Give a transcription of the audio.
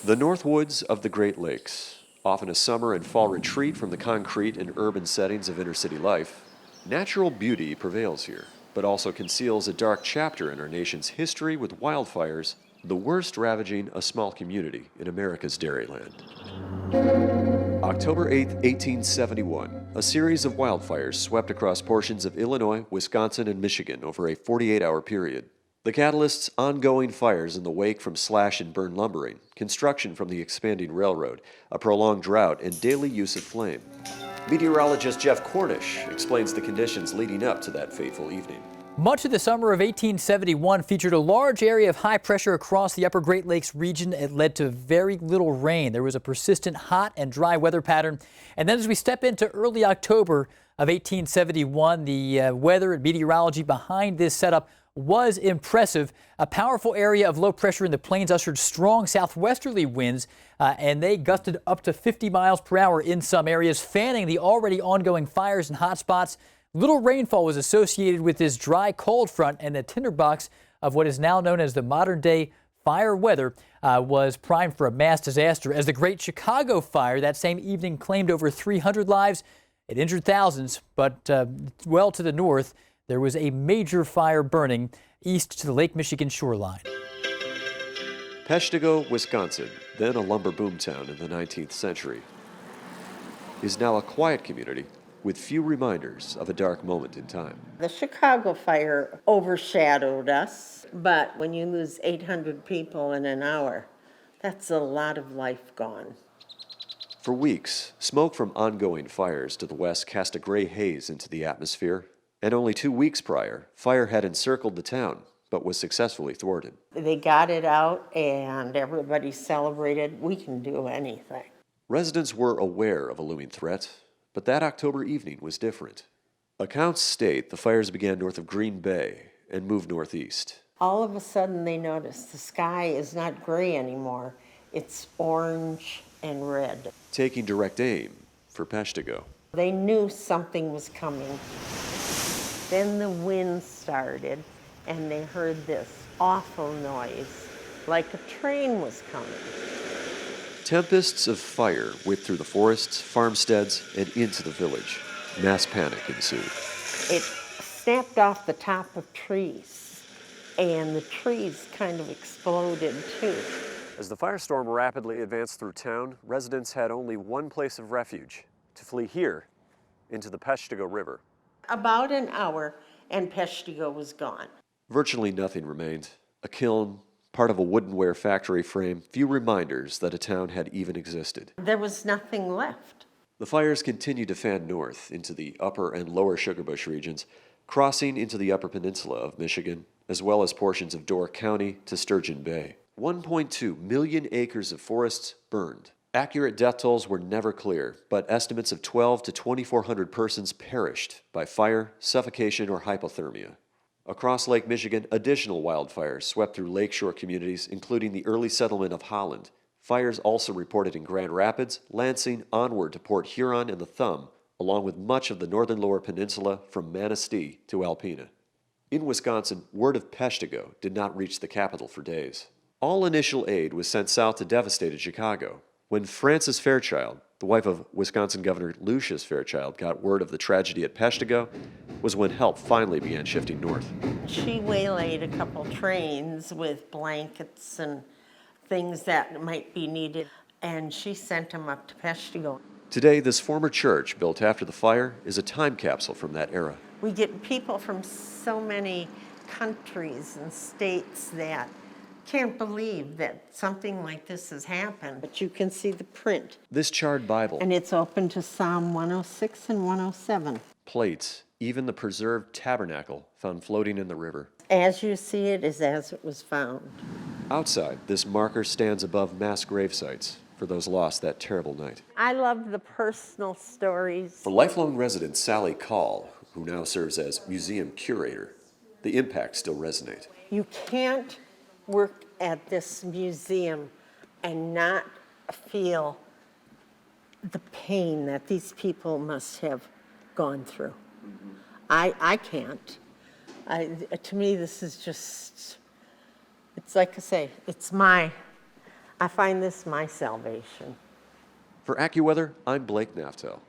The North Woods of the Great Lakes, often a summer and fall retreat from the concrete and urban settings of inner-city life, natural beauty prevails here, but also conceals a dark chapter in our nation's history with wildfires, the worst ravaging a small community in America's Dairyland. October 8, 1871, a series of wildfires swept across portions of Illinois, Wisconsin, and Michigan over a 48-hour period. The catalysts, ongoing fires in the wake from slash and burn lumbering, construction from the expanding railroad, a prolonged drought, and daily use of flame. Meteorologist Jeff Cornish explains the conditions leading up to that fateful evening. Much of the summer of 1871 featured a large area of high pressure across the upper Great Lakes region. It led to very little rain. There was a persistent hot and dry weather pattern. And then as we step into early October of 1871, the weather and meteorology behind this setup was impressive. A powerful area of low pressure in the plains ushered strong southwesterly winds, and they gusted up to 50 miles per hour in some areas, fanning the already ongoing fires and hot spots. Little rainfall was associated with this dry cold front, and the tinderbox of what is now known as the modern-day fire weather was primed for a mass disaster. As the Great Chicago Fire that same evening claimed over 300 lives, it injured thousands, but well to the north, there was a major fire burning east to the Lake Michigan shoreline. Peshtigo, Wisconsin, then a lumber boomtown in the 19th century, is now a quiet community with few reminders of a dark moment in time. The Chicago fire overshadowed us, but when you lose 800 people in an hour, that's a lot of life gone. For weeks, smoke from ongoing fires to the west cast a gray haze into the atmosphere, and only 2 weeks prior, fire had encircled the town, but was successfully thwarted. They got it out and everybody celebrated. We can do anything. Residents were aware of a looming threat, but that October evening was different. Accounts state the fires began north of Green Bay and moved northeast. All of a sudden they noticed the sky is not gray anymore. It's orange and red. Taking direct aim for Peshtigo. They knew something was coming. Then the wind started and they heard this awful noise, like a train was coming. Tempests of fire whipped through the forests, farmsteads, and into the village. Mass panic ensued. It snapped off the top of trees, and the trees kind of exploded too. As the firestorm rapidly advanced through town, residents had only one place of refuge: to flee here into the Peshtigo River. About an hour, and Peshtigo was gone. Virtually nothing remained. A kiln, part of a woodenware factory frame, few reminders that a town had even existed. There was nothing left. The fires continued to fan north into the upper and lower Sugarbush regions, crossing into the upper peninsula of Michigan, as well as portions of Door County to Sturgeon Bay. 1.2 million acres of forests burned. Accurate death tolls were never clear, but estimates of 1,200 to 2,400 persons perished by fire, suffocation, or hypothermia. Across Lake Michigan, additional wildfires swept through lakeshore communities, including the early settlement of Holland. Fires also reported in Grand Rapids, Lansing, onward to Port Huron and the Thumb, along with much of the northern lower peninsula from Manistee to Alpena. In Wisconsin, word of Peshtigo did not reach the capital for days. All initial aid was sent south to devastated Chicago. When Frances Fairchild, the wife of Wisconsin Governor Lucius Fairchild, got word of the tragedy at Peshtigo, was when help finally began shifting north. She waylaid a couple trains with blankets and things that might be needed, and she sent them up to Peshtigo. Today, this former church, built after the fire, is a time capsule from that era. We get people from so many countries and states that can't believe that something like this has happened. But you can see the print. This charred Bible. And it's open to Psalm 106 and 107. Plates, even the preserved tabernacle found floating in the river. As you see it is as it was found. Outside, this marker stands above mass grave sites for those lost that terrible night. I love the personal stories. For lifelong resident Sally Call, who now serves as museum curator, the impacts still resonate. You can't work at this museum and not feel the pain that these people must have gone through. I can't. To me, this is just, it's like I say, it's my I find this my salvation. For AccuWeather, I'm Blake Naftel.